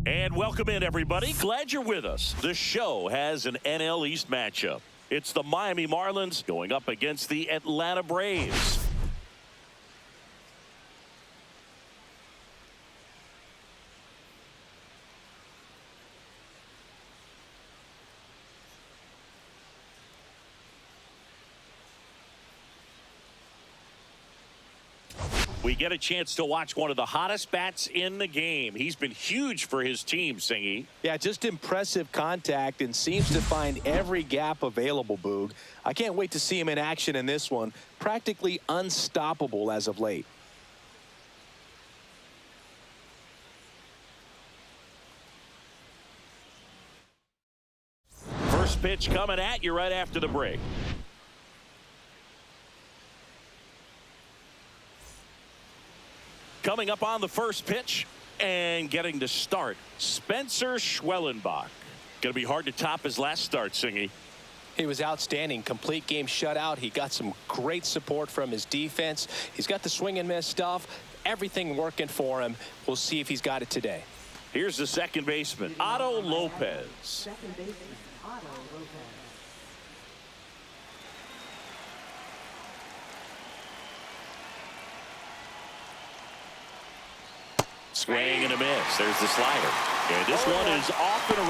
And welcome in, everybody. Glad you're with us. The show has an NL East matchup. It's the Miami Marlins going up against the Atlanta Braves. We get a chance to watch one of the hottest bats in the game. He's been huge for his team, Singy. Yeah, just impressive contact and seems to find every gap available, Boog. I can't wait to see him in action in this one. Practically unstoppable as of late. First pitch coming at you right after the break. Coming up on the first pitch and getting to start, Spencer Schwellenbach. Going to be hard to top his last start, Singy. He was outstanding. Complete game shutout. He got some great support from his defense. He's got the swing and miss stuff. Everything working for him. We'll see if he's got it today. Here's the second baseman, Otto Lopez. Second baseman, Otto Lopez. Swing and a miss. There's the slider. And this one is off and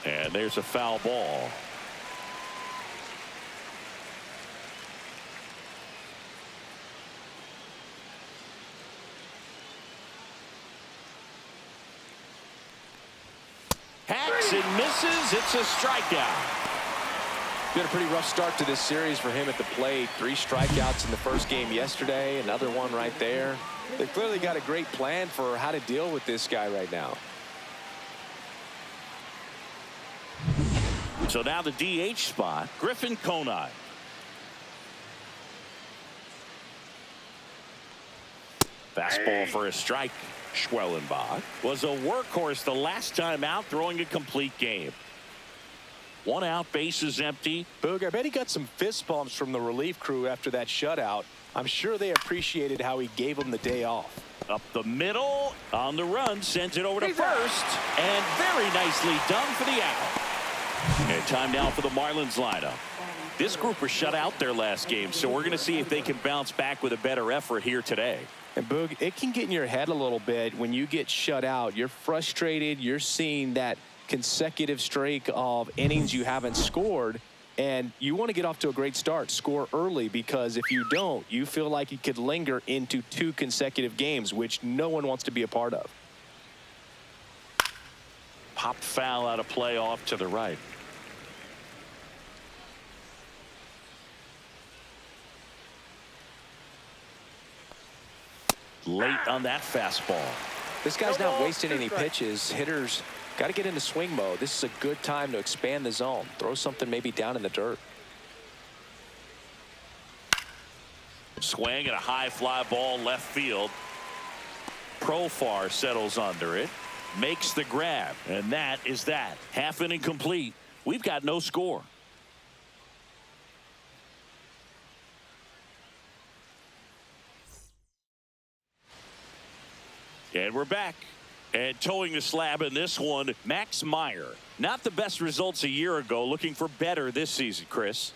running. And there's a foul ball. Hacks and misses. It's a strikeout. Been a pretty rough start to this series for him at the plate. 3 strikeouts in the first game yesterday. Another one right there. They've clearly got a great plan for how to deal with this guy right now. So now the DH spot, Griffin Conine. Fastball for a strike. Schwellenbach was a workhorse the last time out, throwing a complete game. 1 out, bases empty. Boog, I bet he got some fist bumps from the relief crew after that shutout. I'm sure they appreciated how he gave him the day off. Up the middle, on the run, sends it over to first, and very nicely done for the out. And time now for the Marlins lineup. This group was shut out their last game, so we're going to see if they can bounce back with a better effort here today. And Boog, it can get in your head a little bit when you get shut out. You're frustrated. You're seeing that consecutive streak of innings you haven't scored, and you want to get off to a great start, score early, because if you don't, you feel like you could linger into 2 consecutive games, which no one wants to be a part of. Popped foul out of play off to the right. Late on that fastball. This guy's not wasting any pitches. Hitters got to get into swing mode. This is a good time to expand the zone. Throw something maybe down in the dirt. Swing and a high fly ball left field. Profar settles under it. Makes the grab. And that is that. Half inning complete. We've got no score. And we're back. And towing the slab in this one, Max Meyer. Not the best results a year ago. Looking for better this season, Chris.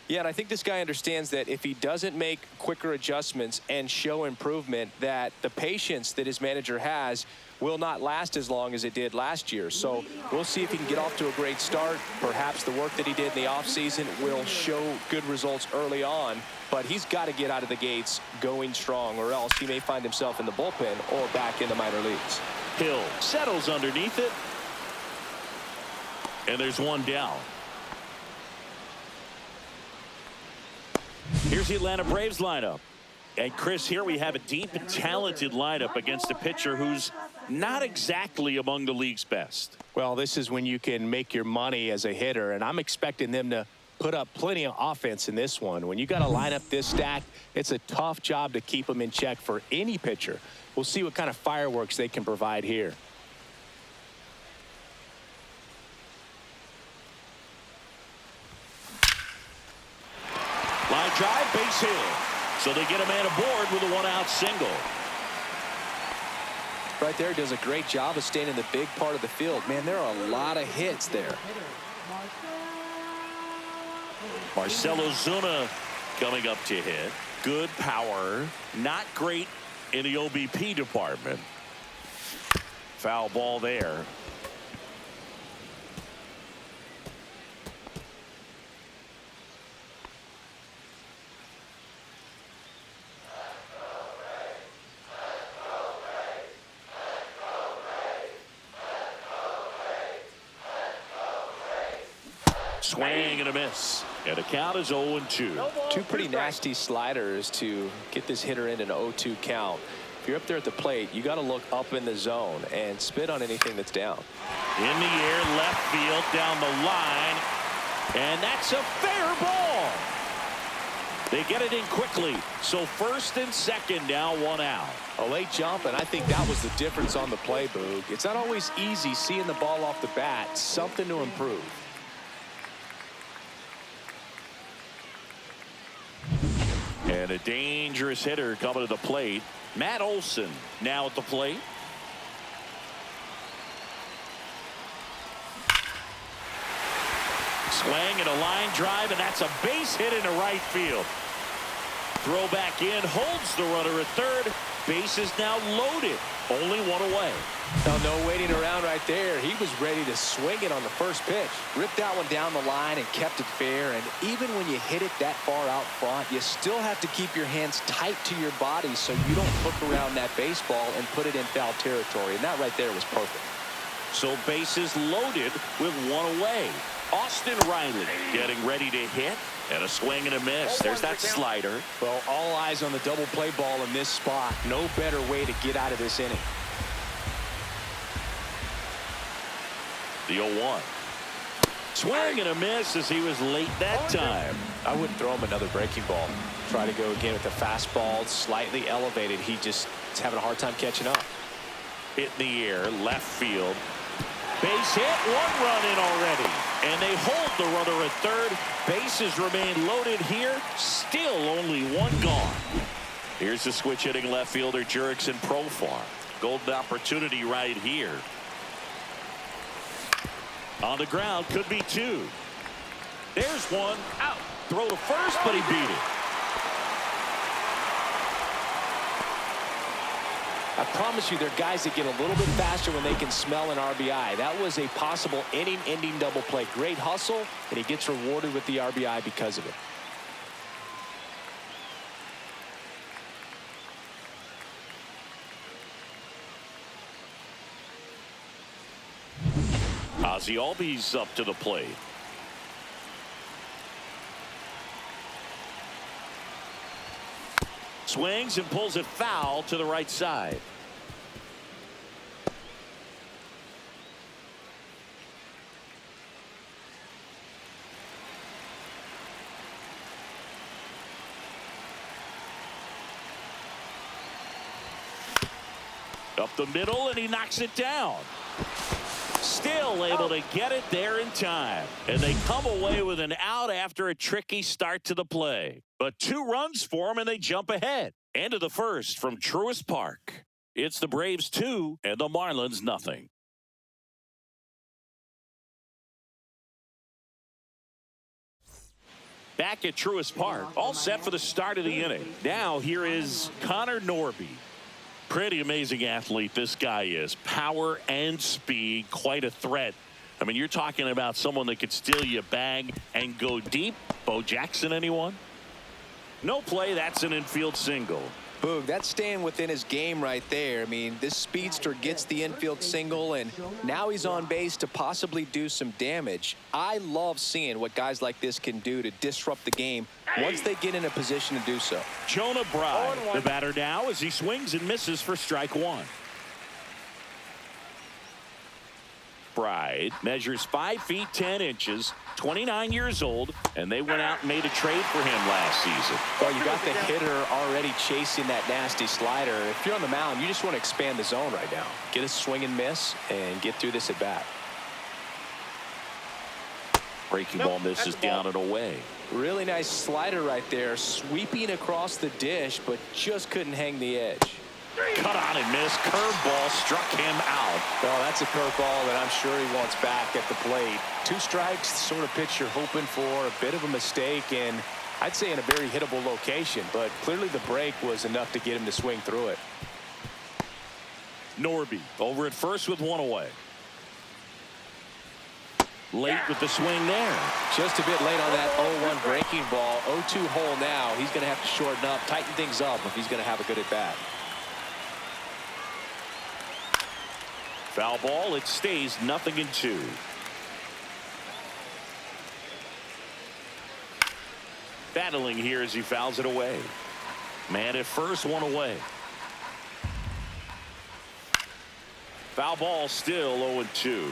Yeah, and I think this guy understands that if he doesn't make quicker adjustments and show improvement, that the patience that his manager has will not last as long as it did last year. So we'll see if he can get off to a great start. Perhaps the work that he did in the offseason will show good results early on. But he's got to get out of the gates going strong, or else he may find himself in the bullpen or back in the minor leagues. Hill settles underneath it. And there's one down. Here's the Atlanta Braves lineup. And Chris, here we have a deep and talented lineup against a pitcher who's not exactly among the league's best. Well, this is when you can make your money as a hitter, and I'm expecting them to put up plenty of offense in this one. When you got a lineup this stacked, it's a tough job to keep them in check for any pitcher. We'll see what kind of fireworks they can provide here. drive, base hit. So they get a man aboard with a one-out single. Right there, does a great job of staying in the big part of the field. Man, there are a lot of hits there. Marcell Ozuna coming up to hit. Good power. Not great in the OBP department. Foul ball there. Swing and a miss. And the count is 0-2. Two pretty nasty sliders to get this hitter in an 0-2 count. If you're up there at the plate, you got to look up in the zone and spit on anything that's down. In the air, left field, down the line. And that's a fair ball. They get it in quickly. So first and second, now one out. A late jump, and I think that was the difference on the play, Boog. It's not always easy seeing the ball off the bat. Something to improve. And a dangerous hitter coming to the plate. Matt Olson now at the plate. Swing and a line drive, and that's a base hit into right field. Throw back in, holds the runner at third. Base is now loaded. Only one away. No waiting around right there. He was ready to swing it on the first pitch. Ripped that one down the line and kept it fair. And even when you hit it that far out front, you still have to keep your hands tight to your body so you don't hook around that baseball and put it in foul territory. And that right there was perfect. So bases loaded with one away. Austin Riley getting ready to hit. And a swing and a miss. There's that slider. Well, all eyes on the double play ball in this spot. No better way to get out of this inning. The 0-1. Swing and a miss as he was late that time. I wouldn't throw him another breaking ball. Try to go again with the fastball, slightly elevated. He just is having a hard time catching up. Hit in the air, left field. Base hit, one run in already. And they hold the runner at third. Bases remain loaded here. Still only one gone. Here's the switch hitting left fielder Jurickson Profar. Golden opportunity right here. On the ground, could be two. There's one. Out. Throw to first, but he beat it. I promise you, there are guys that get a little bit faster when they can smell an RBI. That was a possible inning-ending double play. Great hustle, and he gets rewarded with the RBI because of it. Ozzie Albies up to the plate. Swings and pulls it foul to the right side. Up the middle, and he knocks it down. Still able to get it there in time. And they come away with an out after a tricky start to the play. But 2 runs for them, and they jump ahead. End of the first from Truist Park. It's the Braves 2 and the Marlins nothing. Back at Truist Park, all set for the start of the inning. Now here is Connor Norby. Pretty amazing athlete this guy is. Power and speed, quite a threat. I mean, you're talking about someone that could steal your bag and go deep. Bo Jackson, anyone? No play, that's an infield single. Boog, that's staying within his game right there. I mean, this speedster gets the infield single, and now he's on base to possibly do some damage. I love seeing what guys like this can do to disrupt the game once they get in a position to do so. Jonah Bride, the batter now, as he swings and misses for strike one. Bride measures 5 feet 10 inches, 29 years old, and they went out and made a trade for him last season. Well, you got the hitter already chasing that nasty slider. If you're on the mound, you just want to expand the zone right now. Get a swing and miss and get through this at bat. Breaking ball misses down and away. Really nice slider right there, sweeping across the dish, but just couldn't hang the edge. Cut on and miss. Curveball struck him out. Well, that's a curveball that I'm sure he wants back at the plate. 2 strikes, the sort of pitch you're hoping for. A bit of a mistake, and I'd say in a very hittable location, but clearly the break was enough to get him to swing through it. Norby over at first with 1 away. Late with the swing there. Just a bit late on that 0-1 breaking ball. 0-2 hole now. He's going to have to shorten up, tighten things up if he's going to have a good at bat. Foul ball. It stays 0-2. Battling here as he fouls it away. Man at first, 1 away. Foul ball, still 0-2.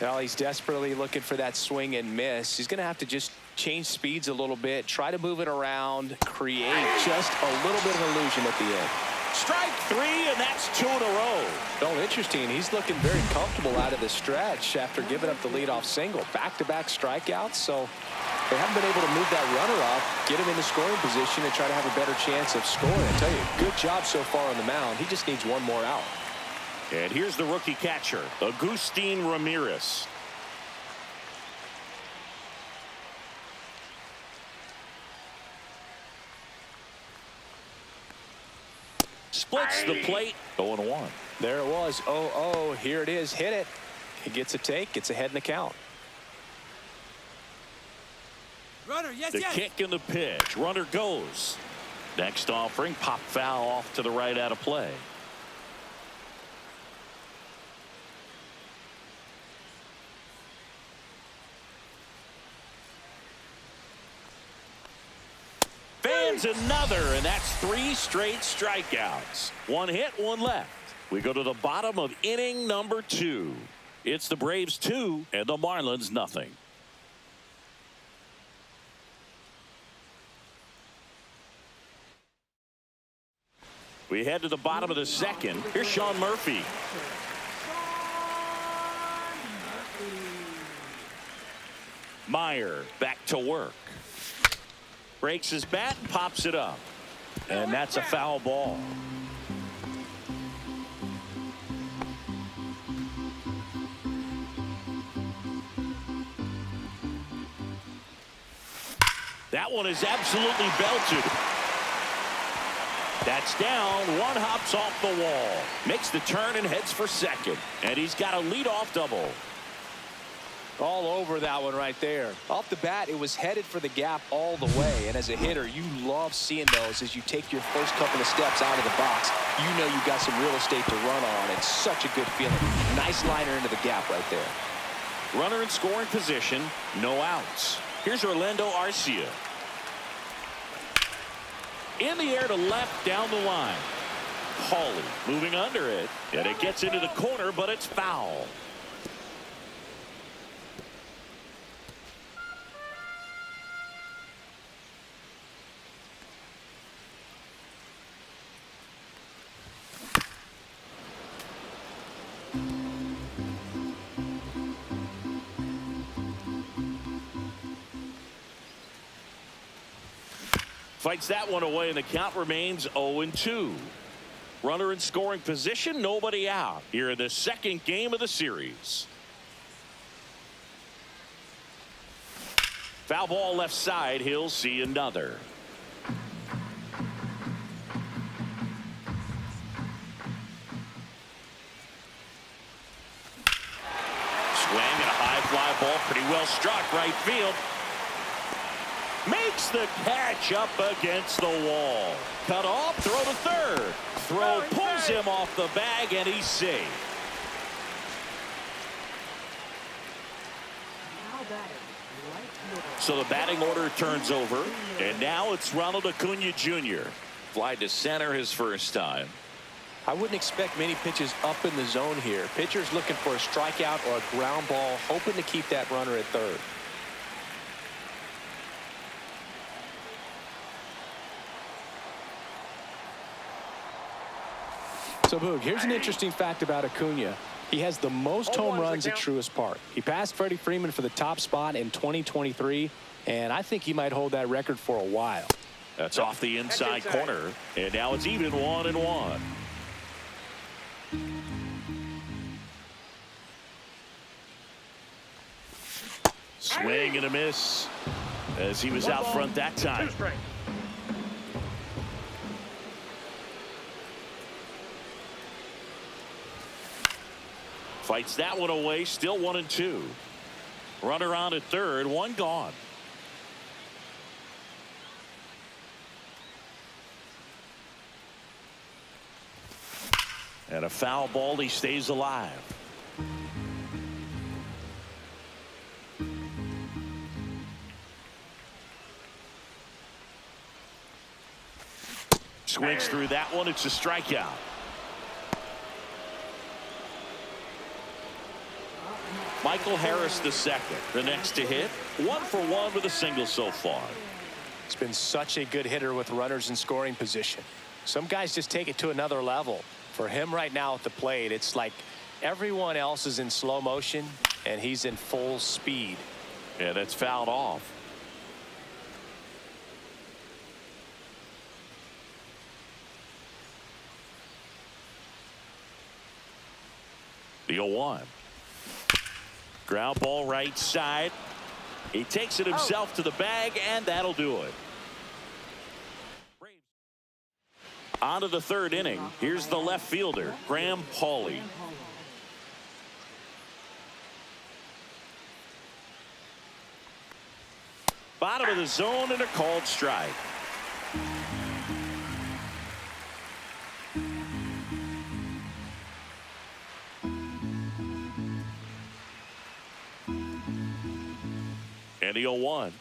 Well, he's desperately looking for that swing and miss. He's going to have to just change speeds a little bit, try to move it around, create just a little bit of illusion at the end. Strike 3, and that's 2 in a row. Oh, interesting. He's looking very comfortable out of the stretch after giving up the leadoff single. Back-to-back strikeouts, so they haven't been able to move that runner up, get him in the scoring position, and try to have a better chance of scoring. I tell you, good job so far on the mound. He just needs 1 more out. And here's the rookie catcher, Agustin Ramirez. Splits the plate, 0-1. There it was, 0-0. Here it is, hit it. He gets a take, gets ahead in the count. Runner, yes, The yes. kick and the pitch. Runner goes. Next offering, pop foul off to the right out of play. Fans another, and that's 3 straight strikeouts. 1 hit, 1 left. We go to the bottom of inning number 2. It's the Braves 2 and the Marlins nothing. We head to the bottom of the 2nd. Here's Sean Murphy. Meyer back to work. Breaks his bat and pops it up. And that's a foul ball. That one is absolutely belted. That's down. 1 hops off the wall. Makes the turn and heads for second. And he's got a leadoff double. All over that one right there. Off the bat, it was headed for the gap all the way. And as a hitter, you love seeing those as you take your first couple of steps out of the box. You know you got some real estate to run on. It's such a good feeling. Nice liner into the gap right there. Runner in scoring position. No outs. Here's Orlando Arcia. In the air to left down the line. Hawley moving under it. And it gets into the corner, but it's foul. Fights that one away, and the count remains 0-2. Runner in scoring position, nobody out here in the 2nd game of the series. Foul ball left side. He'll see another. Swing and a high fly ball, pretty well struck right field. Makes the catch up against the wall. Cut off, throw to third. Throw pulls him off the bag, and he's safe. So the batting order turns over, and now it's Ronald Acuna Jr. Fly to center his first time. I wouldn't expect many pitches up in the zone here. Pitcher's looking for a strikeout or a ground ball, hoping to keep that runner at third. So, Boog, here's an interesting fact about Acuna. He has the most home runs at Truist Park. He passed Freddie Freeman for the top spot in 2023, and I think he might hold that record for a while. That's off the inside corner, and now it's even 1-1. Swing and a miss as he was out front that time. Fights that one away, still 1-2. Runner on at third, one gone. And a foul ball, he stays alive. Swings through that one, it's a strikeout. Michael Harris the second, the next to hit. 1 for 1 with a single so far. He's been such a good hitter with runners in scoring position. Some guys just take it to another level. For him right now at the plate, it's like everyone else is in slow motion and he's in full speed. And it's fouled off. The 0-1. Ground ball right side. He takes it himself to the bag, and that'll do it. On to the third inning. Here's the left fielder, Graham Pauley. Bottom of the zone and a called strike. And the 0-1.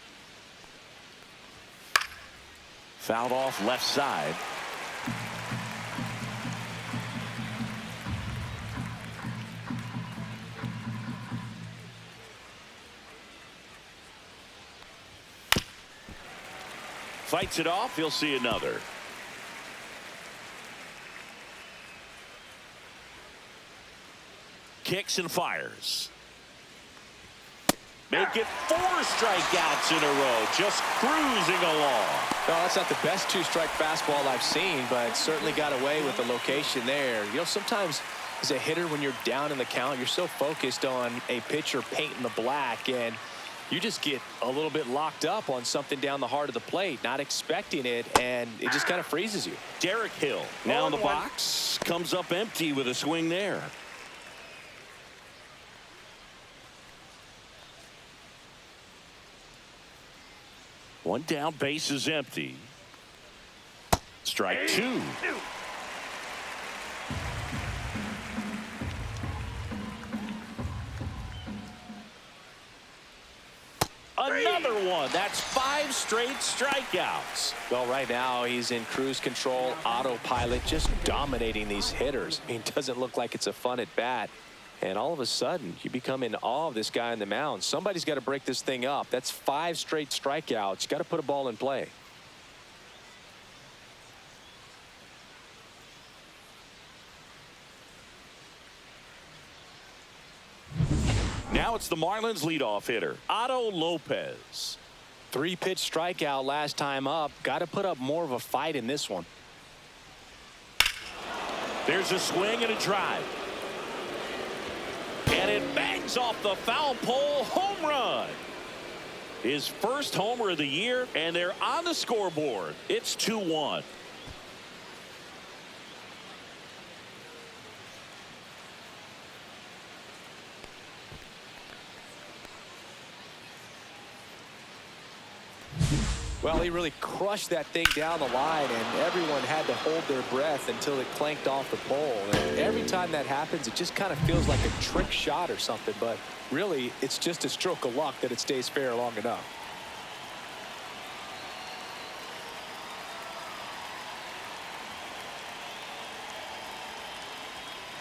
Fouled off left side. Fights it off. He'll see another. Kicks and fires. Make it 4 strikeouts in a row, just cruising along. No, that's not the best 2-strike fastball I've seen, but certainly got away with the location there. You know, sometimes as a hitter, when you're down in the count, you're so focused on a pitcher painting the black, and you just get a little bit locked up on something down the heart of the plate, not expecting it, and it just kind of freezes you. Derek Hill now in the box, comes up empty with a swing there. One down, base is empty. Strike 2. Another one. That's 5 straight strikeouts. Well, right now he's in cruise control, autopilot, just dominating these hitters. I mean, it doesn't look like it's a fun at bat. And all of a sudden, you become in awe of this guy on the mound. Somebody's got to break this thing up. That's 5 straight strikeouts. You got to put a ball in play. Now it's the Marlins leadoff hitter, Otto Lopez. 3-pitch strikeout last time up. Got to put up more of a fight in this one. There's a swing and a drive. And it bangs off the foul pole. Home run. His first homer of the year, and they're on the scoreboard. It's 2-1. Well, he really crushed that thing down the line, and everyone had to hold their breath until it clanked off the pole. And every time that happens, it just kind of feels like a trick shot or something, but really, it's just a stroke of luck that it stays fair long enough.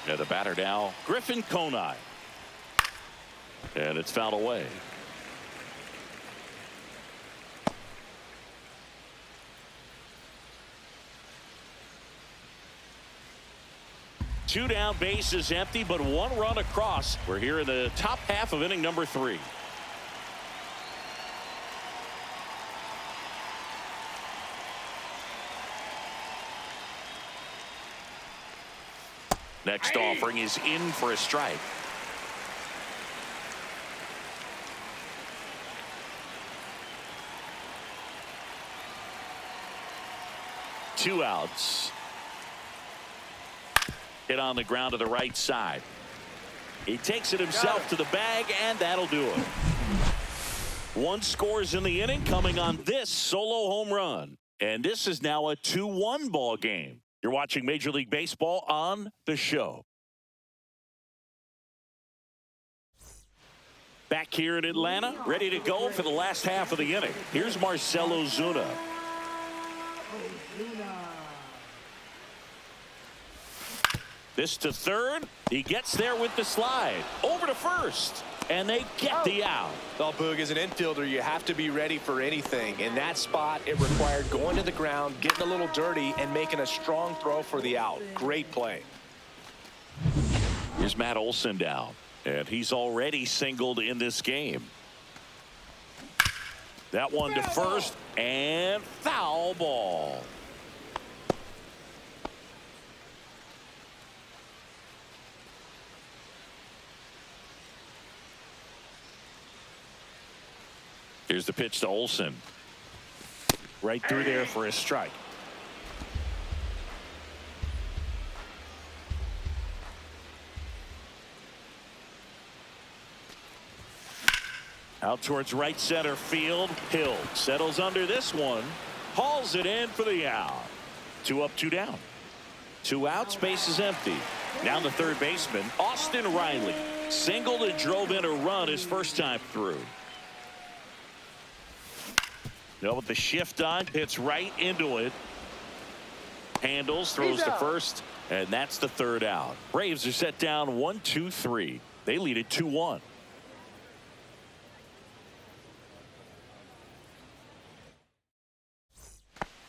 And the batter now, Griffin Conine. And it's fouled away. 2 down, bases empty, but 1 run across. We're here in the top half of inning number 3. Next offering is in for a strike. Two outs. Hit on the ground to the right side. He takes it himself to the bag, and that'll do it. 1 scores in the inning, coming on this solo home run. And this is now a 2-1 ball game. You're watching Major League Baseball on The Show. Back here in Atlanta, ready to go for the last half of the inning. Here's Marcell Ozuna. This to third. He gets there with the slide. Over to first. And they get the out. Well, Boog, as an infielder, you have to be ready for anything. In that spot, it required going to the ground, getting a little dirty, and making a strong throw for the out. Great play. Here's Matt Olson down. And he's already singled in this game. That one to first. And foul ball. Here's the pitch to Olson. Right through there for a strike. Out towards right center field. Hill settles under this one. Hauls it in for the out. 2 up, 2 down. 2 outs, base is empty. Now the third baseman, Austin Riley. Singled and drove in a run his first time through. Now with the shift on, hits right into it. Handles, throws to first, and that's the third out. Braves are set down 1-2-3. They lead it 2-1.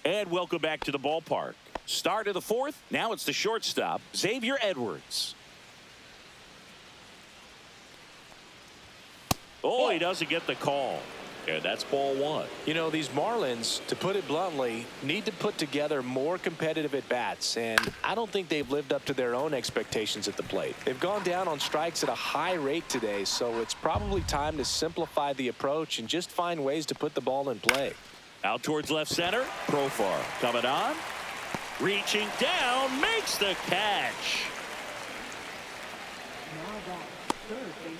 And welcome back to the ballpark. Start of the 4th. Now it's the shortstop, Xavier Edwards. Oh, he doesn't get the call. And that's ball 1. You know, these Marlins, to put it bluntly, need to put together more competitive at-bats, and I don't think they've lived up to their own expectations at the plate. They've gone down on strikes at a high rate today, so it's probably time to simplify the approach and just find ways to put the ball in play. Out towards left center. Profar coming on. Reaching down. Makes the catch. Now that third baseman,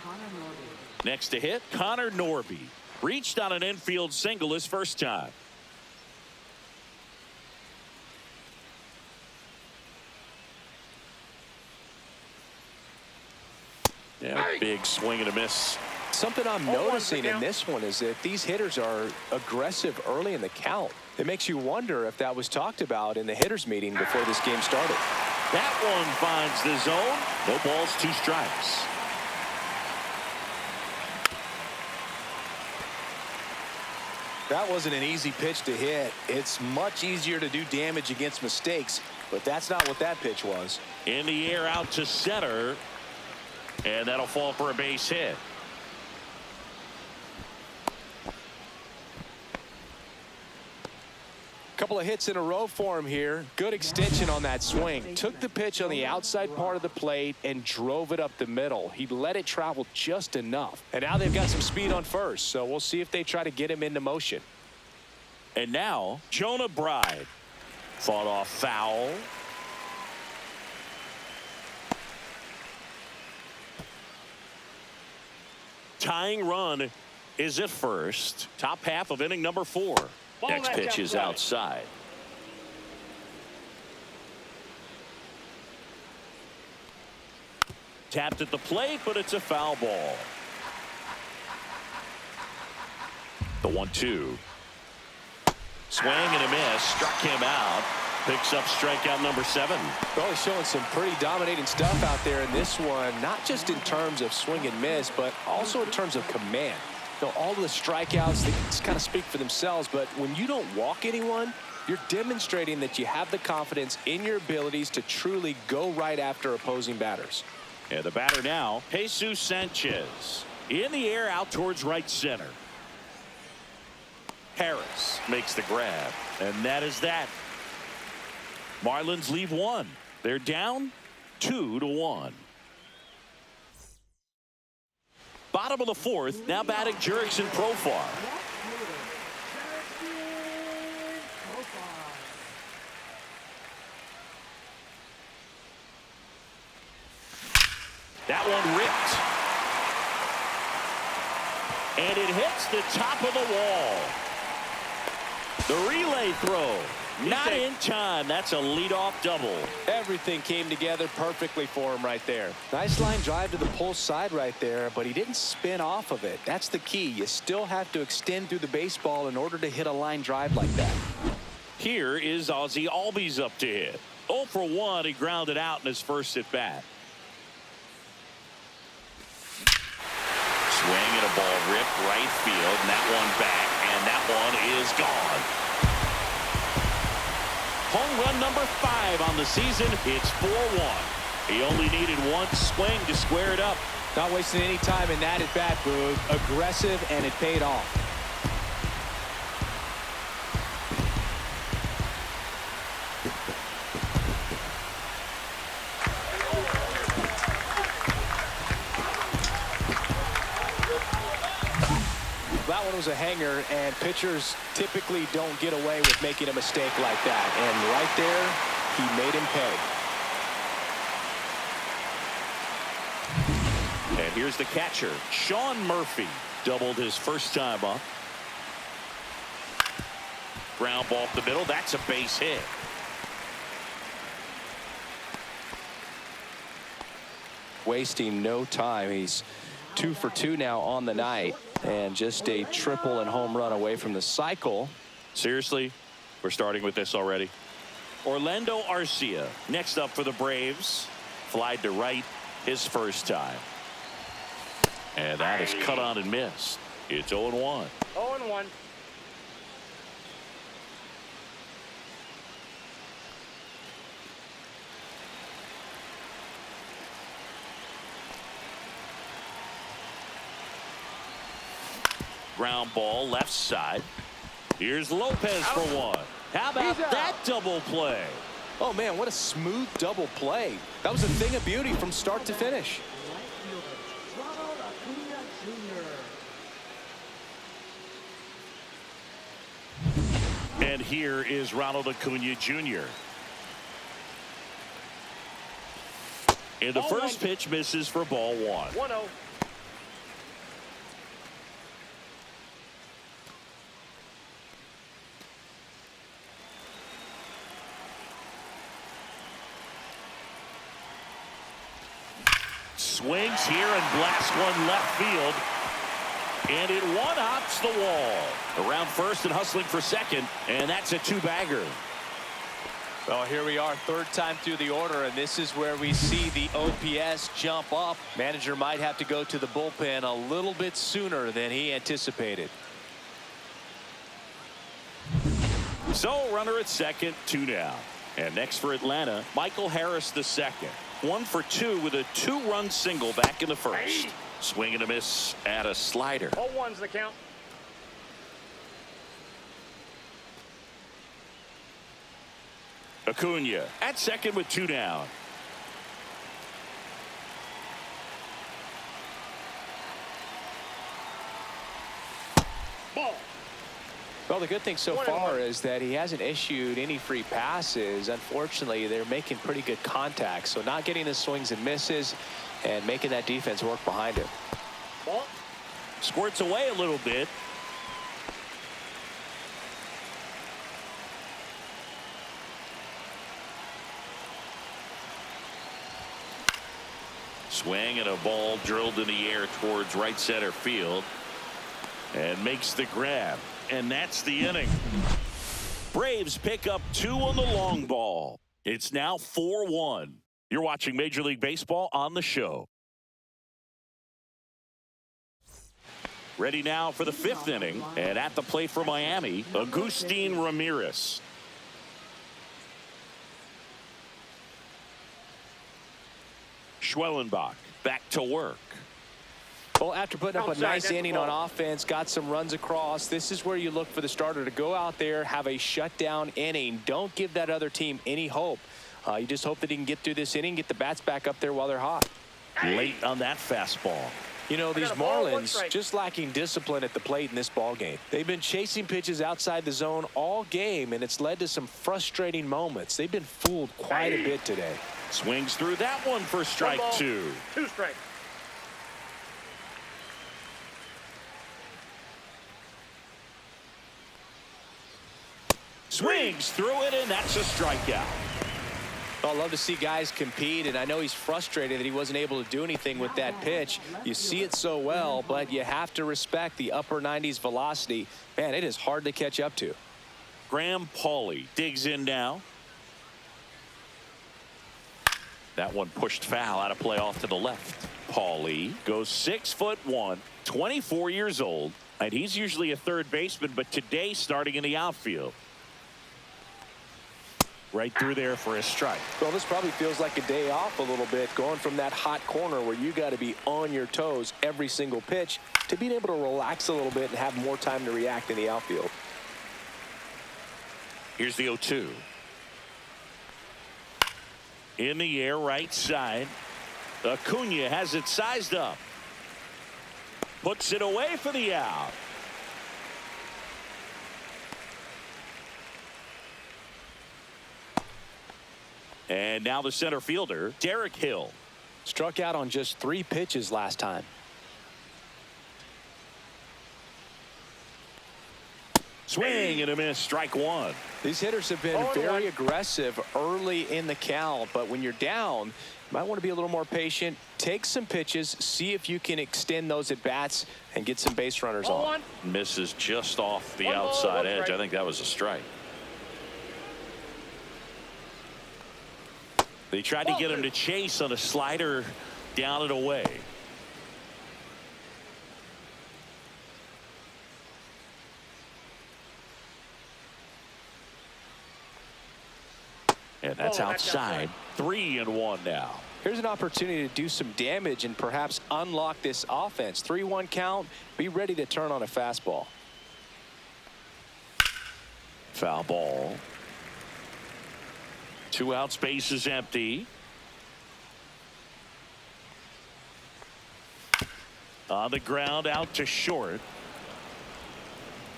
Connor Norby. Next to hit, Connor Norby. Reached on an infield single his first time. Yeah, big swing and a miss. Something I'm noticing in this one is that these hitters are aggressive early in the count. It makes you wonder if that was talked about in the hitters meeting before this game started. That one finds the zone. No balls, 2 strikes. That wasn't an easy pitch to hit. It's much easier to do damage against mistakes, but that's not what that pitch was. In the air out to center. And that'll fall for a base hit. Couple of hits in a row for him here. Good extension on that swing. Took the pitch on the outside part of the plate and drove it up the middle. He let it travel just enough. And now they've got some speed on first, so we'll see if they try to get him into motion. And now Jonah Bride. Fought off foul. Tying run is at first. Top half of inning number 4. Next pitch is outside. Tapped at the plate, but it's a foul ball. The 1-2. Swing and a miss. Struck him out. Picks up strikeout number 7. Well, he's showing some pretty dominating stuff out there in this one, not just in terms of swing and miss, but also in terms of command. All of the strikeouts, they kind of speak for themselves, but when you don't walk anyone, you're demonstrating that you have the confidence in your abilities to truly go right after opposing batters. And the batter now, Jesus Sanchez. In the air out towards right center. Harris makes the grab, and that is that. Marlins leave one. They're down 2-1. Bottom of the fourth, now batting Jurickson Profar. That one ripped. And it hits the top of the wall. The relay throw. Not in time. That's a leadoff double. Everything came together perfectly for him right there. Nice line drive to the pull side right there, but he didn't spin off of it. That's the key. You still have to extend through the baseball in order to hit a line drive like that. Here is Ozzie Albies up to hit. 0 for 1. He grounded out in his first at bat. Swing and a ball ripped right field, and that one back, and that one is gone. Home run number 5 on the season. It's 4-1. He only needed one swing to square it up. Not wasting any time in that at bat, Boog. Aggressive, and it paid off. That one was a hanger, and pitchers typically don't get away with making a mistake like that. And right there, he made him pay. And here's the catcher, Sean Murphy. Doubled his first time up. Ground ball up the middle. That's a base hit. Wasting no time. He's 2 for 2 now on the night, and just a triple and home run away from the cycle. Seriously, we're starting with this already. Orlando Arcia next up for the Braves. Flied to right his first time. And that is cut on and missed. It's 0-1. 0-1. Ground ball left side. Here's Lopez for one. How about that double play? Oh, man, what a smooth double play. That was a thing of beauty from start to finish. And here is Ronald Acuna Jr. And the first pitch misses for ball 1. 1-0. Swings here and blasts one left field. And it one-hops the wall. Around first and hustling for second. And that's a 2-bagger. Well, here we are, third time through the order, and this is where we see the OPS jump up. Manager might have to go to the bullpen a little bit sooner than he anticipated. So runner at second, 2 down. And next for Atlanta, Michael Harris II. 1 for 2 with a 2-run single back in the first. Swing and a miss at a slider. 0-1's the count. Acuna at second with 2 down. Ball. Well, the good thing so far is that he hasn't issued any free passes. Unfortunately, they're making pretty good contact, so not getting the swings and misses and making that defense work behind him. Ball. Squirts away a little bit. Swing and a ball drilled in the air towards right center field. And makes the grab. And that's the inning. Braves pick up 2 on the long ball. It's now 4-1. You're watching Major League Baseball on the show. Ready now for the 5th inning. And at the plate for Miami, Agustin Ramirez. Schwellenbach back to work. Well, after putting up a nice inning on offense, got some runs across, this is where you look for the starter to go out there, have a shutdown inning. Don't give that other team any hope. You just hope that he can get through this inning, get the bats back up there while they're hot. Late on that fastball. You know, these Marlins just lacking discipline at the plate in this ball game. They've been chasing pitches outside the zone all game, and it's led to some frustrating moments. They've been fooled quite a bit today. Swings through that one for strike 2. 2 strikes. Swings through it, and that's a strikeout. I love to see guys compete, and I know he's frustrated that he wasn't able to do anything with that pitch. You see it so well, but you have to respect the upper 90s velocity. Man, it is hard to catch up to. Graham Pauley digs in now. That one pushed foul, out of play off to the left. Pauley goes 6'1", 24 years old, and he's usually a third baseman, but today starting in the outfield. Right through there for a strike. Well, this probably feels like a day off a little bit, going from that hot corner where you got to be on your toes every single pitch to being able to relax a little bit and have more time to react in the outfield. Here's the 0-2. In the air, right side. Acuna has it sized up. Puts it away for the out. And now the center fielder, Derek Hill. Struck out on just 3 pitches last time. Swing and a miss, strike 1. These hitters have been very aggressive early in the count, but when you're down, you might want to be a little more patient. Take some pitches, see if you can extend those at bats and get some base runners on. Misses just off the outside edge. I think that was a strike. They tried to get him to chase on a slider down and away. And that's outside. 3-1 now. Here's an opportunity to do some damage and perhaps unlock this offense. 3-1 count. Be ready to turn on a fastball. Foul ball. 2 outs, base is empty. On the ground, out to short.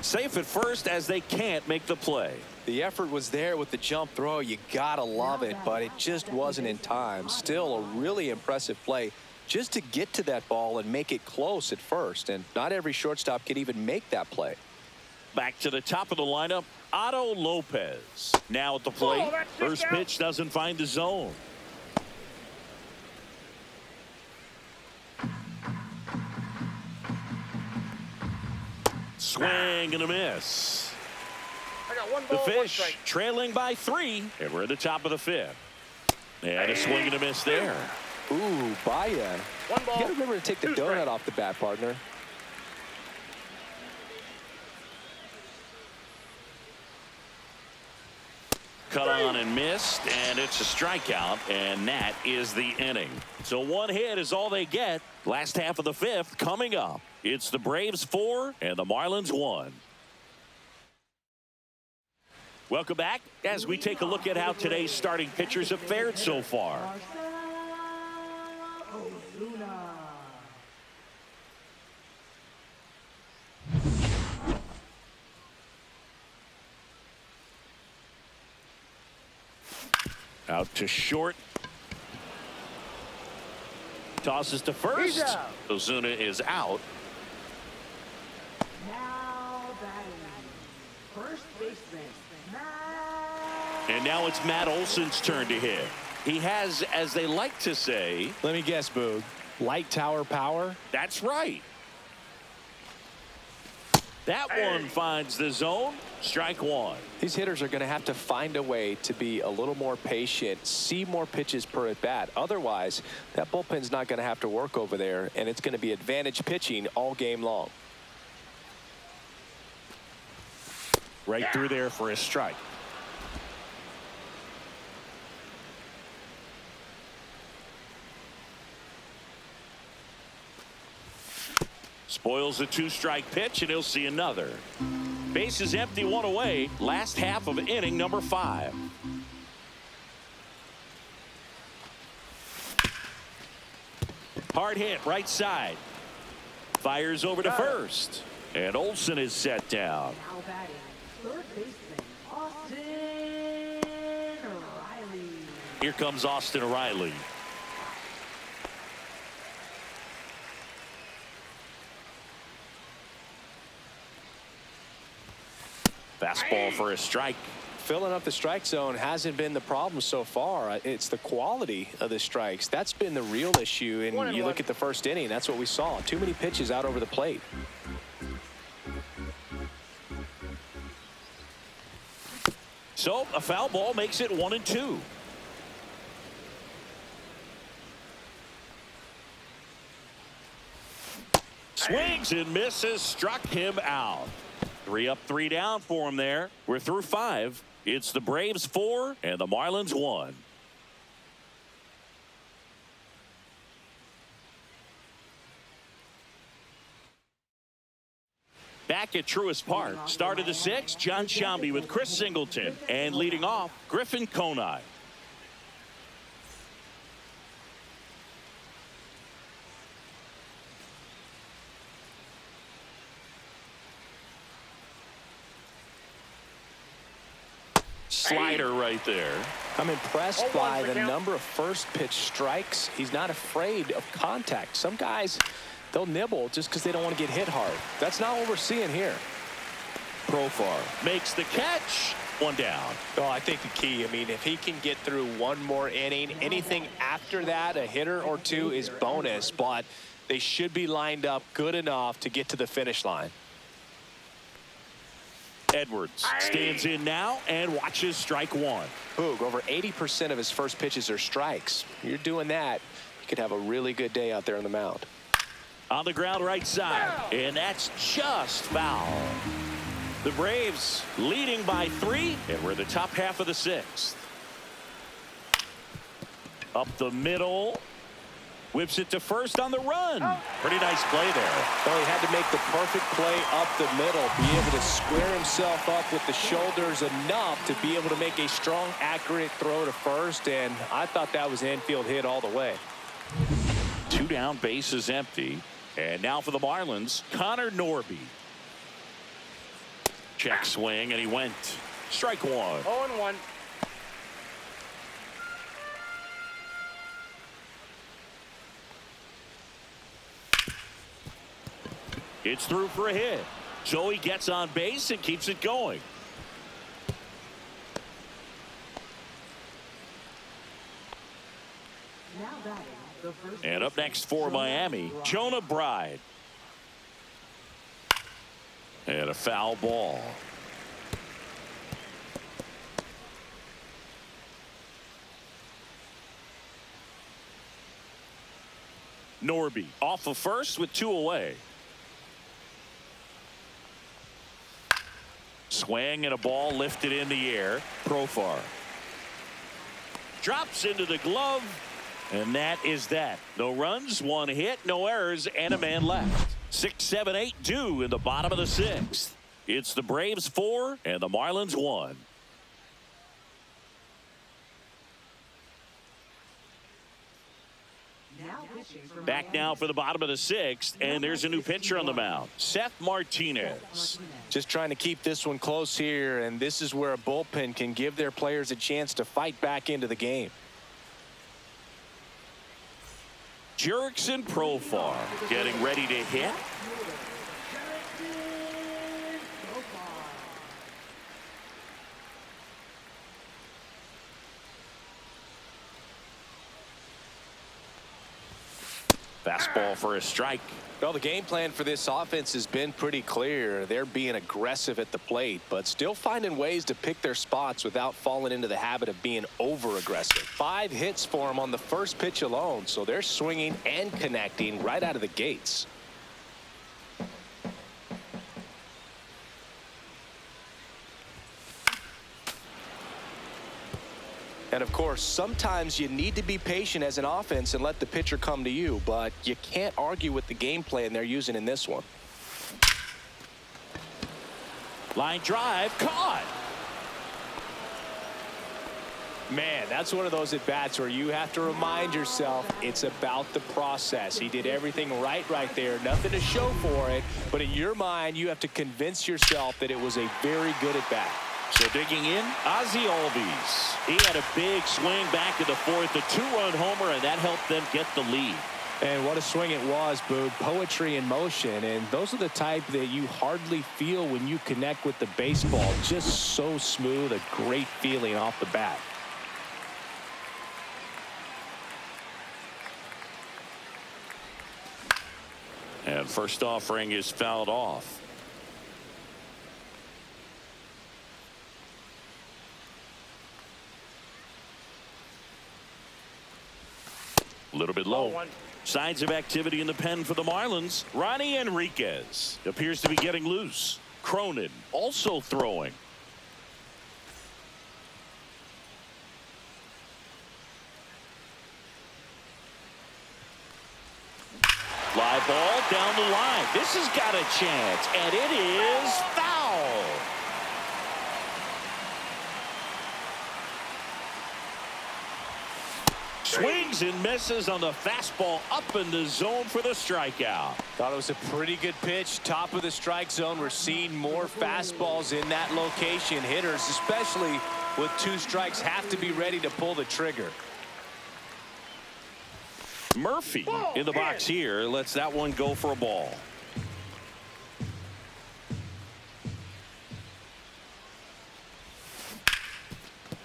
Safe at first as they can't make the play. The effort was there with the jump throw. You gotta love it, but it just wasn't in time. Still a really impressive play just to get to that ball and make it close at first, and not every shortstop can even make that play. Back to the top of the lineup, Otto Lopez. Now at the plate. First pitch doesn't find the zone. Swing and a miss. I got 1 The ball, 1 Fish strike. trailing by 3, and we're at the top of the 5th. And a swing and a miss there. Ooh, Baya. 1 ball. You gotta remember to take the 2 donut strikes. off the bat, partner. Cut on and missed, and it's a strikeout, and that is the inning. So 1 hit is all they get. Last half of the 5th coming up. It's the Braves 4 and the Marlins 1. Welcome back as we take a look at how today's starting pitchers have fared so far. Out to short. Tosses to first. Ozuna is out. Now batting, first baseman, And now it's Matt Olson's turn to hit. He has, as they like to say, Let me guess, Boog. Light tower power? that's right. That one finds the zone. Strike 1. These hitters are going to have to find a way to be a little more patient, see more pitches per at bat. Otherwise, that bullpen's not going to have to work over there, and it's going to be advantage pitching all game long. Right through there for a strike. Spoils the 2-strike pitch, and he'll see another. Base is empty, 1 away. Last half of inning number 5. Hard hit, right side. Fires over to first. And Olsen is set down. Now batting, third baseman, Austin Riley. Here comes Austin Riley. Fastball for a strike. Filling up the strike zone hasn't been the problem so far. It's the quality of the strikes. That's been the real issue. And you look at the first inning, that's what we saw. Too many pitches out over the plate. So a foul ball makes it 1-2. Swings and misses, struck him out. 3 up, 3 down for him there. We're through 5. It's the Braves 4 and the Marlins 1. Back at Truist Park, start of the 6th, John Shambi with Chris Singleton, and leading off, Griffin Conine. Slider right there. I'm impressed by the number of first pitch strikes. He's not afraid of contact. Some guys, they'll nibble just because they don't want to get hit hard. That's not what we're seeing here. Profar makes the catch. 1 down. Oh, I think the key, I mean, if he can get through one more inning, anything after that, a hitter or 2 is bonus, but they should be lined up good enough to get to the finish line. Edwards stands in now and watches strike 1. Boog, over 80% of his first pitches are strikes. You're doing that, you could have a really good day out there on the mound. On the ground right side, and that's just foul. The Braves leading by 3, and we're in the top half of the 6th. Up the middle. Whips it to first on the run. Pretty nice play there. Well, he had to make the perfect play up the middle, be able to square himself up with the shoulders enough to be able to make a strong, accurate throw to first, and I thought that was an infield hit all the way. 2 down, base is empty. And now for the Marlins, Connor Norby. Check swing, and he went. Strike 1. 0-1. It's through for a hit. So he gets on base and keeps it going. Now batting, the first And up next for Miami, Jonah Bride. And a foul ball. Norby off of first with 2 away. Swing and a ball lifted in the air. Profar drops into the glove, and that is that. No runs, 1 hit, no errors, and a man left. 6, 7, 8 due in the bottom of the 6th. It's the Braves 4 and the Marlins 1. Back now for the bottom of the 6th, and there's a new pitcher on the mound, Seth Martinez. Just trying to keep this one close here, and this is where a bullpen can give their players a chance to fight back into the game. Jurickson Profar getting ready to hit. Fastball for a strike. Well, the game plan for this offense has been pretty clear. They're being aggressive at the plate, but still finding ways to pick their spots without falling into the habit of being over-aggressive. 5 hits for them on the first pitch alone, so they're swinging and connecting right out of the gates. And, of course, sometimes you need to be patient as an offense and let the pitcher come to you, but you can't argue with the game plan they're using in this one. Line drive, caught. Man, that's one of those at-bats where you have to remind yourself it's about the process. He did everything right there. Nothing to show for it. But in your mind, you have to convince yourself that it was a very good at-bat. So digging in, Ozzie Albies. He had a big swing back in the fourth, a two-run homer, and that helped them get the lead. And what a swing it was, Boog. Poetry in motion. And those are the type that you hardly feel when you connect with the baseball. Just so smooth, a great feeling off the bat. And first offering is fouled off. A little bit low. Signs of activity in the pen for the Marlins. Ronnie Enriquez appears to be getting loose. Cronin also throwing. Fly ball down the line. This has got a chance, and it is foul. Swings and misses on the fastball up in the zone for the strikeout. Thought it was a pretty good pitch. Top of the strike zone. We're seeing more fastballs in that location. Hitters, especially with 2 strikes, have to be ready to pull the trigger. Murphy in the box here lets that one go for a ball.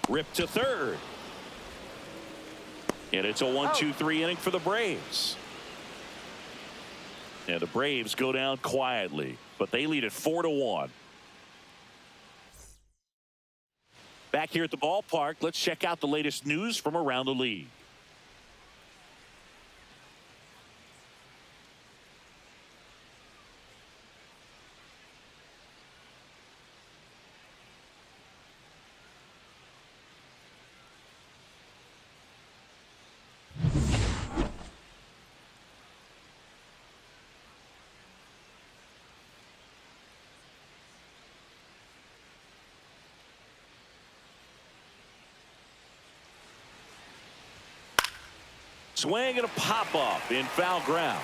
Ripped to third. And it's a 1-2-3 inning for the Braves. And the Braves go down quietly, but they lead it 4-1. Back here at the ballpark, let's check out the latest news from around the league. Swing and a pop-up in foul ground.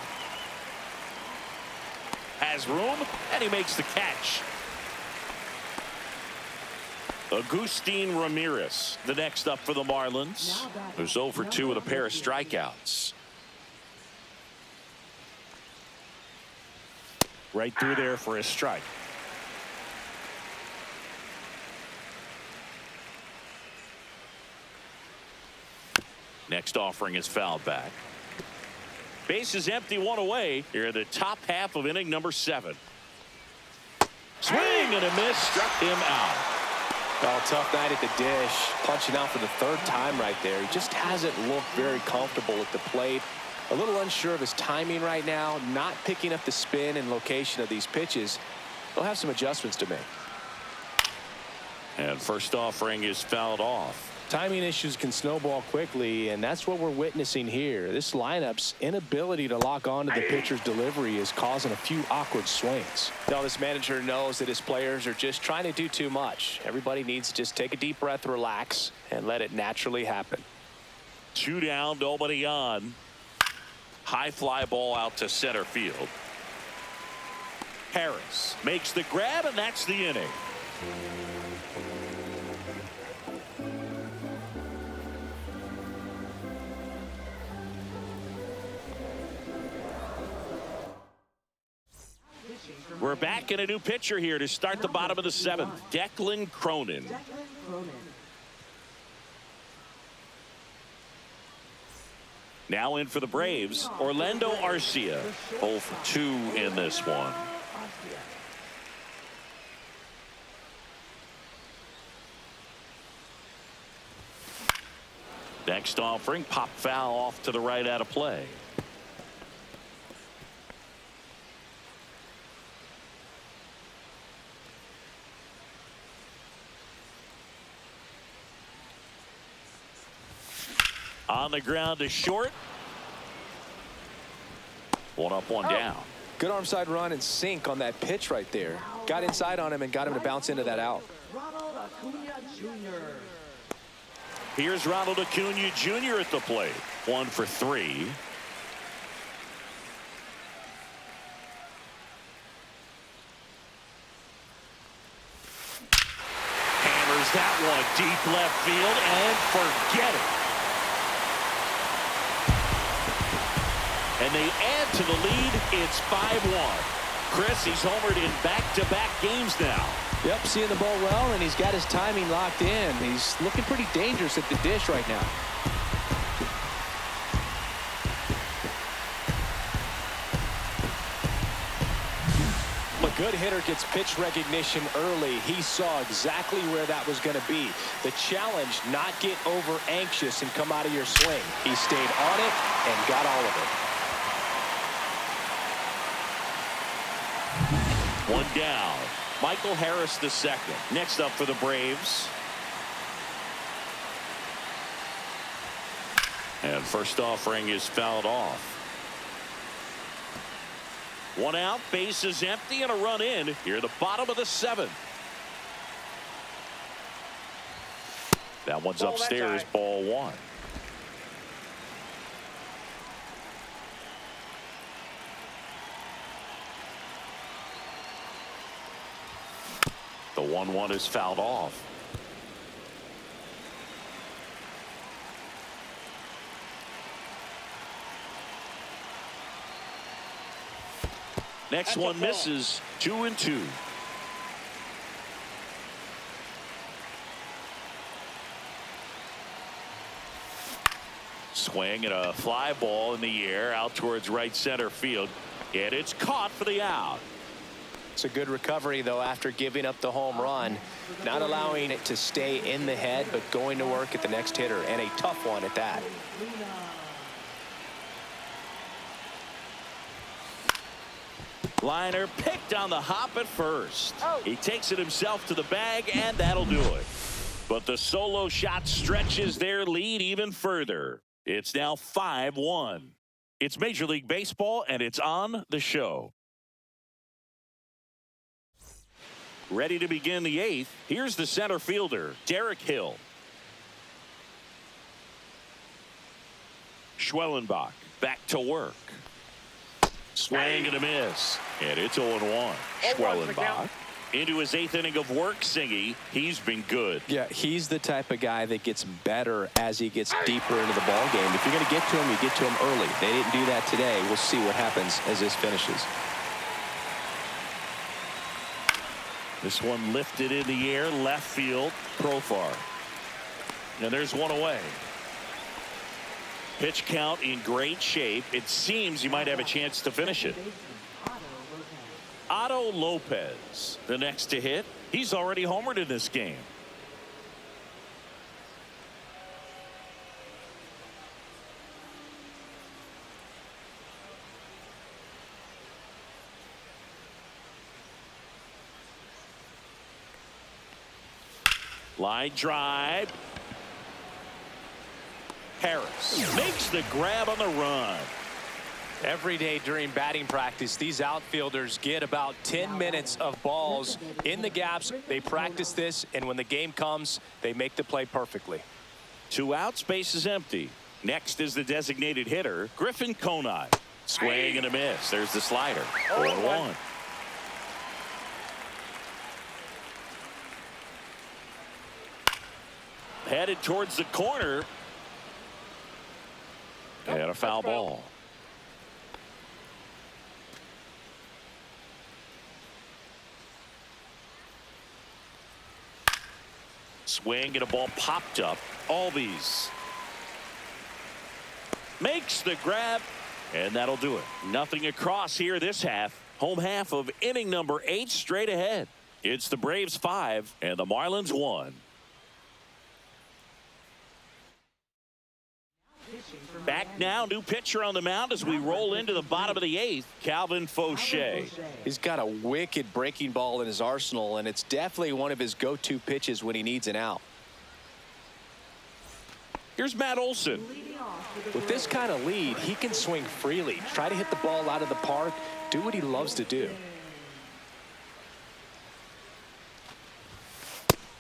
Has room, and he makes the catch. Agustin Ramirez, the next up for the Marlins, who's 0 for 2 with a pair of strikeouts. Right through there for a strike. Next offering is fouled back. Base is empty, 1 away. Here in the top half of inning number 7. Swing and a miss, struck him out. Oh, tough night at the dish. Punching out for the 3rd time right there. He just hasn't looked very comfortable at the plate. A little unsure of his timing right now. Not picking up the spin and location of these pitches. They'll have some adjustments to make. And first offering is fouled off. Timing issues can snowball quickly, and that's what we're witnessing here. This lineup's inability to lock on to the pitcher's delivery is causing a few awkward swings. Now, this manager knows that his players are just trying to do too much. Everybody needs to just take a deep breath, relax, and let it naturally happen. 2 down, nobody on. High fly ball out to center field. Harris makes the grab, and that's the inning. We're back in a new pitcher here to start the bottom of the 7th. Declan Cronin. Now in for the Braves, Orlando Arcia. 0 for 2 in this one. Next offering, pop foul off to the right out of play. On the ground to short. One up, one down. Good arm side run and sink on that pitch right there. Got inside on him and got him to bounce into that out. Ronald Acuna Jr. Here's Ronald Acuna Jr. at the plate. 1 for 3. Hammers that one deep left field and forget it. And they add to the lead. It's 5-1. Chris, he's homered in back-to-back games now. Yep, seeing the ball well, and he's got his timing locked in. He's looking pretty dangerous at the dish right now. A good hitter gets pitch recognition early. He saw exactly where that was going to be. The challenge, not get over anxious and come out of your swing. He stayed on it and got all of it. One down. Michael Harris the second. Next up for the Braves. And first offering is fouled off. One out, base is empty, and a run in here at the bottom of the 7th. That one's upstairs, ball 1. The 1-1 is fouled off. Next one misses. 2-2. Swing and a fly ball in the air out towards right center field. And it's caught for the out. It's a good recovery, though, after giving up the home run. Not allowing it to stay in the head, but going to work at the next hitter, and a tough one at that. Liner picked on the hop at first. He takes it himself to the bag, and that'll do it. But the solo shot stretches their lead even further. It's now 5-1. It's Major League Baseball, and it's on the show. Ready to begin the 8th. Here's the center fielder, Derek Hill. Schwellenbach back to work. Swing and a miss. And it's 0-1. Schwellenbach into his 8th inning of work. Singy, he's been good. Yeah, he's the type of guy that gets better as he gets deeper into the ball game. If you're going to get to him, you get to him early. They didn't do that today. We'll see what happens as this finishes. This one lifted in the air, left field, Profar. And there's one away. Pitch count in great shape. It seems he might have a chance to finish it. Otto Lopez, the next to hit. He's already homered in this game. Line drive. Harris makes the grab on the run. Every day during batting practice, these outfielders get about 10 minutes of balls in the gaps. They practice this, and when the game comes, they make the play perfectly. 2 outs, base is empty. Next is the designated hitter, Griffin Conine. Swing and a miss. There's the slider. 0-1. Headed towards the corner. And a foul ball. Swing and a ball popped up. Albies makes the grab, and that'll do it. Nothing across here this half. Home half of inning number 8 straight ahead. It's the Braves 5 and the Marlins 1. Back now, new pitcher on the mound as we roll into the bottom of the 8th, Calvin Fauché. He's got a wicked breaking ball in his arsenal, and it's definitely one of his go-to pitches when he needs an out. Here's Matt Olson. Leading off With this kind of lead, he can swing freely, try to hit the ball out of the park, do what he loves to do.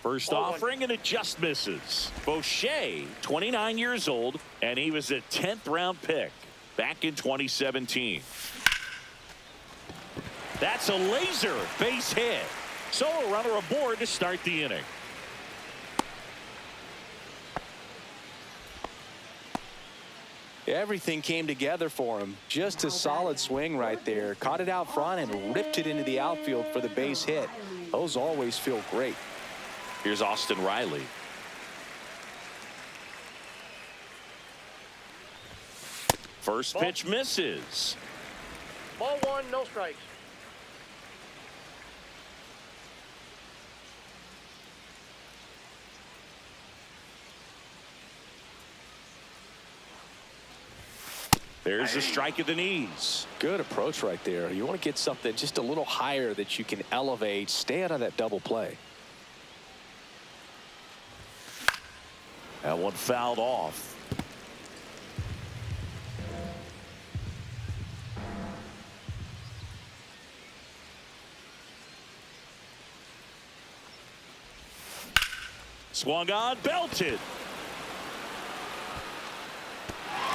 First offering, and it just misses. Boucher, 29 years old, and he was a 10th round pick back in 2017. That's a laser base hit. So a runner aboard to start the inning. Everything came together for him. Just a solid swing right there. Caught it out front and ripped it into the outfield for the base hit. Those always feel great. Here's Austin Riley. First pitch misses. Ball one, no strikes. There's a strike at the knees. Good approach right there. You want to get something just a little higher that you can elevate. Stay out of that double play. That one fouled off. Swung on, belted.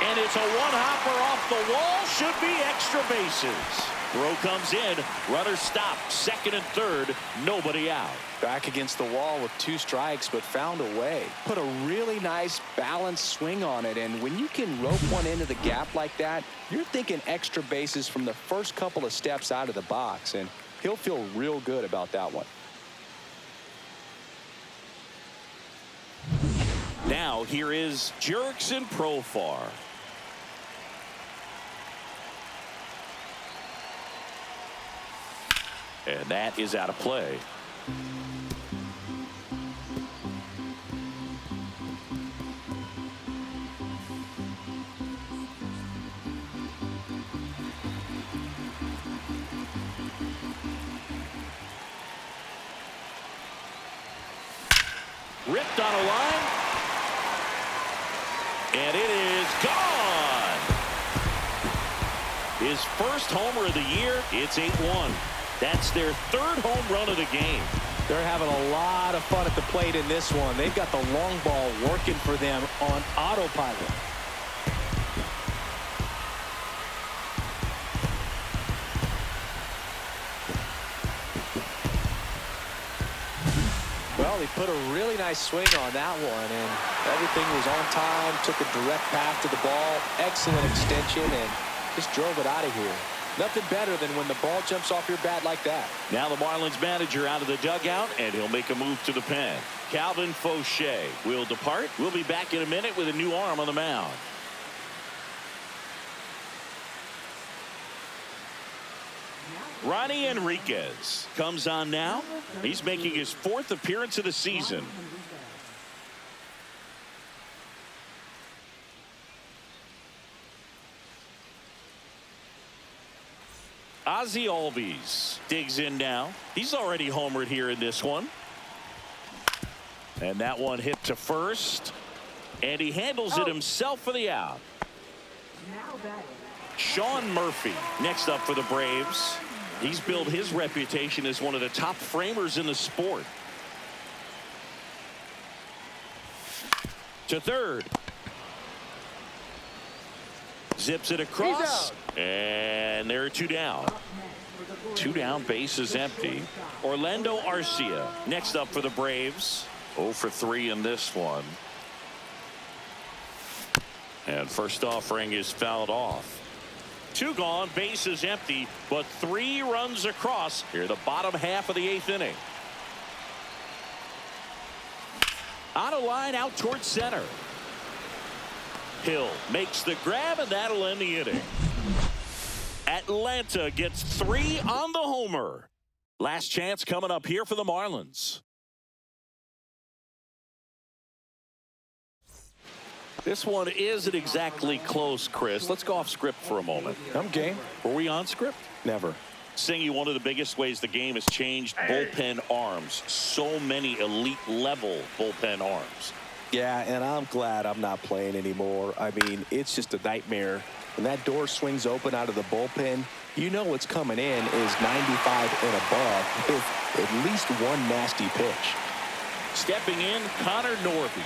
And it's a one-hopper off the wall. Should be extra bases. Throw comes in. Runner stopped. Second and third. Nobody out. Back against the wall with 2 strikes, but found a way. Put a really nice balanced swing on it. And when you can rope one into the gap like that, you're thinking extra bases from the first couple of steps out of the box. And he'll feel real good about that one. Now here is Jurickson Profar. And that is out of play. Ripped on a line. And it is gone. His first homer of the year. It's 8-1. That's their third home run of the game. They're having a lot of fun at the plate in this one. They've got the long ball working for them on autopilot. Well, he put a really nice swing on that one, and everything was on time. Took a direct path to the ball. Excellent extension, and just drove it out of here. Nothing better than when the ball jumps off your bat like that. Now the Marlins manager out of the dugout, and he'll make a move to the pen. Calvin Fauché will depart. We'll be back in a minute with a new arm on the mound. Ronnie Enriquez comes on now. He's making his 4th appearance of the season. Ozzie Albies digs in now. He's already homered here in this one. And that one hit to first. And he handles it himself for the out. Sean Murphy next up for the Braves. He's built his reputation as one of the top framers in the sport. To third. Zips it across. And there are 2 down. 2 down, base is empty. Orlando Arcia next up for the Braves. 0 for 3 in this one. And first offering is fouled off. 2 gone, base is empty, but 3 runs across here the bottom half of the 8th inning. On a line out towards center. Hill makes the grab, and that'll end the inning. Atlanta gets 3 on the homer. Last chance coming up here for the Marlins. This one isn't exactly close, Chris. Let's go off script for a moment. I'm game. Were we on script? Never. Singy, one of the biggest ways the game has changed, bullpen arms. So many elite level bullpen arms. Yeah, and I'm glad I'm not playing anymore. I mean, it's just a nightmare. When that door swings open out of the bullpen, you know what's coming in is 95 and above with at least one nasty pitch. Stepping in, Connor Norby.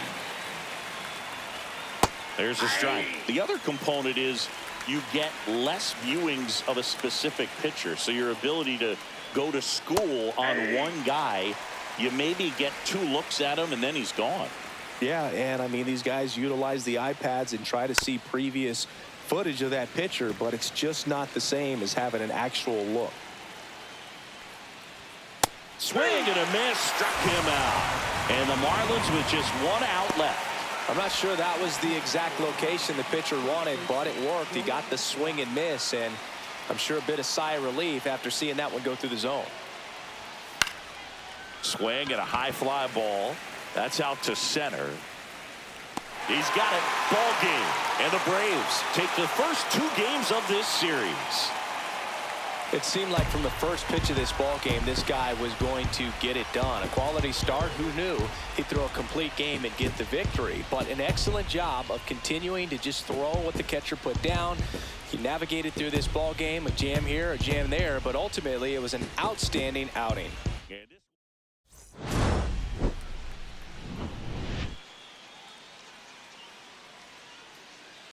There's a strike. The other component is you get less viewings of a specific pitcher, so your ability to go to school on one guy, you maybe get 2 looks at him and then he's gone. Yeah, and I mean, these guys utilize the iPads and try to see previous footage of that pitcher, but it's just not the same as having an actual look. Swing and a miss, struck him out. And the Marlins with just 1 out left. I'm not sure that was the exact location the pitcher wanted, but it worked. He got the swing and miss, and I'm sure a bit of sigh of relief after seeing that one go through the zone. Swing and a high fly ball. That's out to center. He's got it. Ball game. And the Braves take the first 2 games of this series. It seemed like from the first pitch of this ball game, this guy was going to get it done. A quality start. Who knew he'd throw a complete game and get the victory? But an excellent job of continuing to just throw what the catcher put down. He navigated through this ball game, a jam here, a jam there, but ultimately it was an outstanding outing.